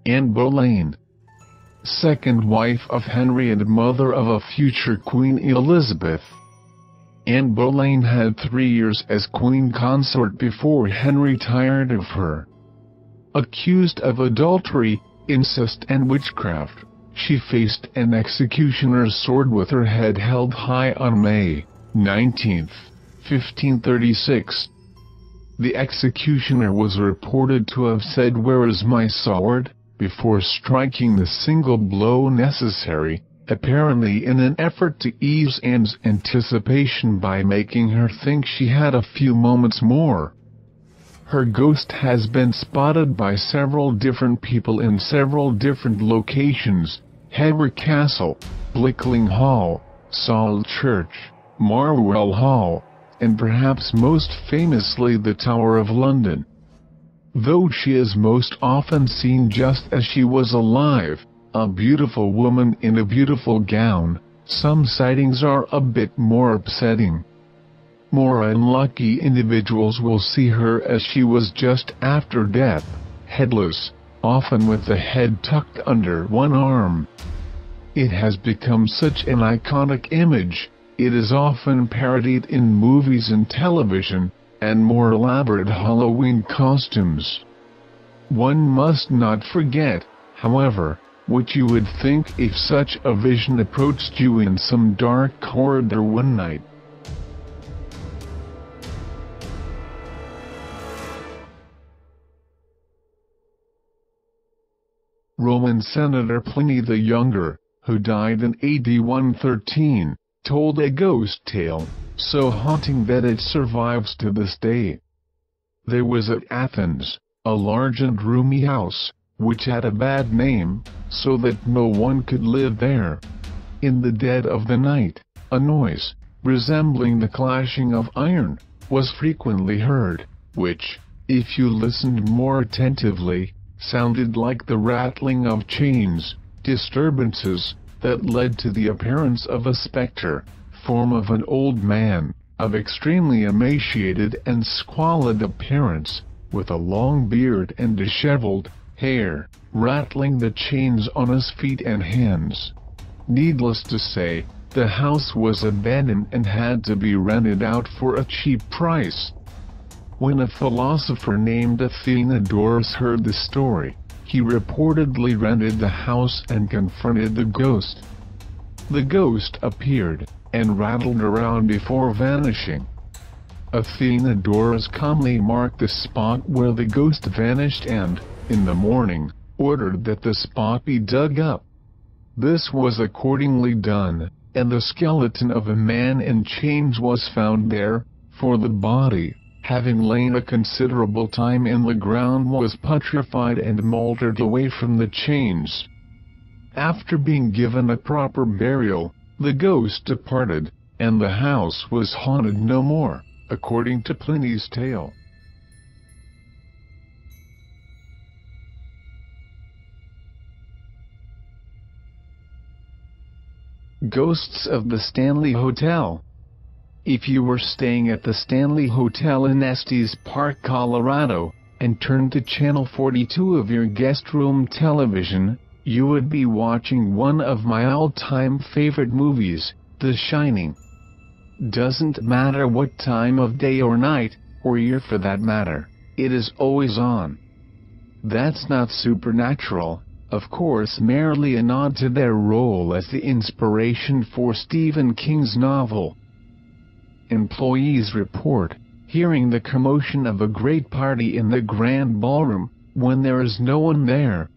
Anne Boleyn, second wife of Henry and mother of a future Queen Elizabeth. Anne Boleyn had 3 years as queen consort before Henry tired of her. Accused of adultery, incest and witchcraft, she faced an executioner's sword with her head held high on May 19, 1536. The executioner was reported to have said, "Where is my sword?" before striking the single blow necessary, apparently in an effort to ease Anne's anticipation by making her think she had a few moments more. Her ghost has been spotted by several different people in several different locations: Hever Castle, Blickling Hall, Saul Church, Marwell Hall, and perhaps most famously the Tower of London. Though she is most often seen just as she was alive, a beautiful woman in a beautiful gown, some sightings are a bit more upsetting. More unlucky individuals will see her as she was just after death, headless, often with the head tucked under one arm. It has become such an iconic image, it is often parodied in movies and television, and more elaborate Halloween costumes. One must not forget, however, what you would think if such a vision approached you in some dark corridor one night. Roman Senator Pliny the Younger, who died in AD 113, told a ghost tale, so haunting that it survives to this day. There was at Athens, a large and roomy house, which had a bad name, so that no one could live there. In the dead of the night, a noise, resembling the clashing of iron, was frequently heard, which, if you listened more attentively, sounded like the rattling of chains, disturbances that led to the appearance of a specter, form of an old man, of extremely emaciated and squalid appearance, with a long beard and disheveled hair, rattling the chains on his feet and hands. Needless to say, the house was abandoned and had to be rented out for a cheap price. When a philosopher named Athenodorus heard the story, he reportedly rented the house and confronted the ghost. The ghost appeared, and rattled around before vanishing. Athenodorus calmly marked the spot where the ghost vanished and, in the morning, ordered that the spot be dug up. This was accordingly done, and the skeleton of a man in chains was found there, for the body, having lain a considerable time in the ground, was putrefied and mouldered away from the chains. After being given a proper burial, the ghost departed, and the house was haunted no more, according to Pliny's tale. Ghosts of the Stanley Hotel. If you were staying at the Stanley Hotel in Estes Park, Colorado, and turned to channel 42 of your guest room television, you would be watching one of my all-time favorite movies, The Shining. Doesn't matter what time of day or night, or year for that matter, it is always on. That's not supernatural, of course, merely a nod to their role as the inspiration for Stephen King's novel. Employees report hearing the commotion of a great party in the grand ballroom, when there is no one there.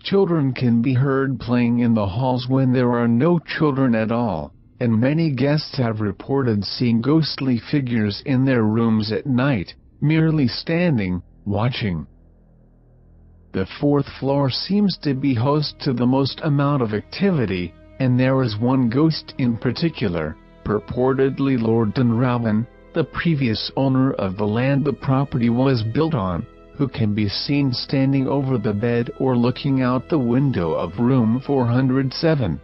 Children can be heard playing in the halls when there are no children at all, and many guests have reported seeing ghostly figures in their rooms at night, merely standing, watching. The fourth floor seems to be host to the most amount of activity, and there is one ghost in particular, purportedly Lord Dunraven, the previous owner of the land the property was built on, who can be seen standing over the bed or looking out the window of room 407.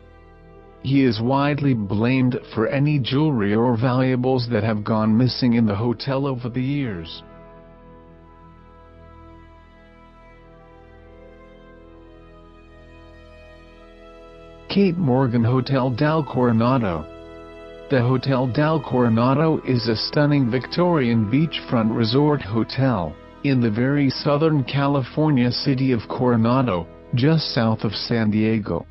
He is widely blamed for any jewelry or valuables that have gone missing in the hotel over the years. Kate Morgan Hotel del Coronado. The Hotel del Coronado is a stunning Victorian beachfront resort hotel in the very southern California city of Coronado, just south of San Diego.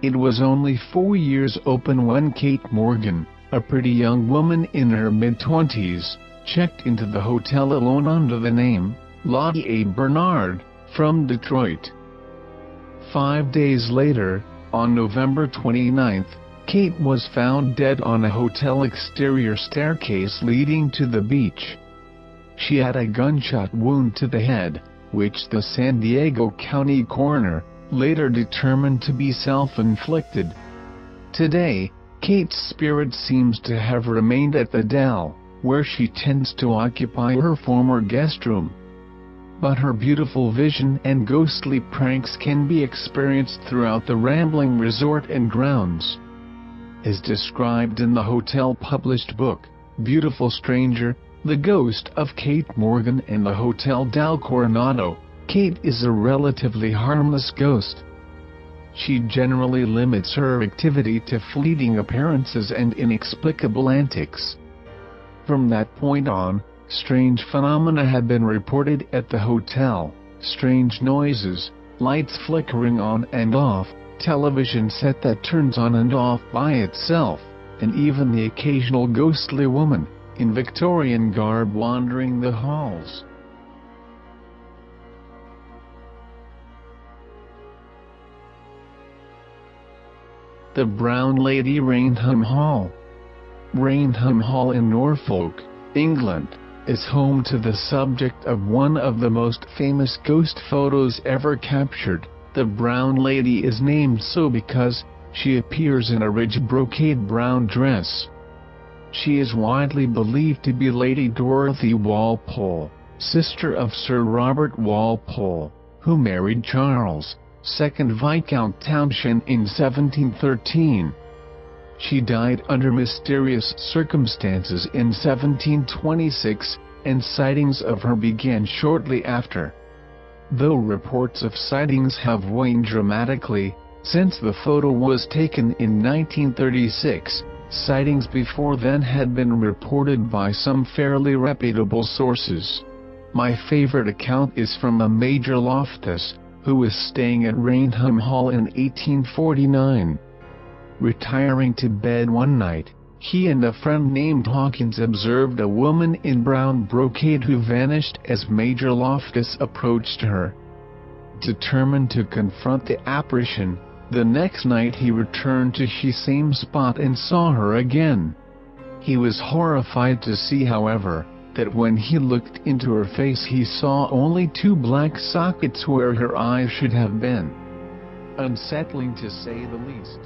It was only 4 years open when Kate Morgan, a pretty young woman in her mid-20s, checked into the hotel alone under the name Lottie A. Bernard, from Detroit. 5 days later, on November 29, Kate was found dead on a hotel exterior staircase leading to the beach. She had a gunshot wound to the head, which the San Diego County coroner later determined to be self-inflicted. Today, Kate's spirit seems to have remained at the Del, where she tends to occupy her former guest room. But her beautiful vision and ghostly pranks can be experienced throughout the rambling resort and grounds. As described in the hotel published book, Beautiful Stranger, The Ghost of Kate Morgan and the Hotel del Coronado, Kate is a relatively harmless ghost. She generally limits her activity to fleeting appearances and inexplicable antics. From that point on, strange phenomena have been reported at the hotel: strange noises, lights flickering on and off, television set that turns on and off by itself, and even the occasional ghostly woman in Victorian garb wandering the halls. The Brown Lady Rainham Hall. Rainham Hall in Norfolk, England, is home to the subject of one of the most famous ghost photos ever captured. The Brown Lady is named so because she appears in a rich brocade brown dress. She is widely believed to be Lady Dorothy Walpole, sister of Sir Robert Walpole, who married Charles, 2nd Viscount Townshend in 1713. She died under mysterious circumstances in 1726, and sightings of her began shortly after. Though reports of sightings have waned dramatically since the photo was taken in 1936, sightings before then had been reported by some fairly reputable sources. My favorite account is from a Major Loftus, who was staying at Rainham Hall in 1849. Retiring to bed one night, he and a friend named Hawkins observed a woman in brown brocade who vanished as Major Loftus approached her. Determined to confront the apparition, the next night he returned to the same spot and saw her again. He was horrified to see, however, that when he looked into her face he saw only 2 black sockets where her eyes should have been. Unsettling to say the least.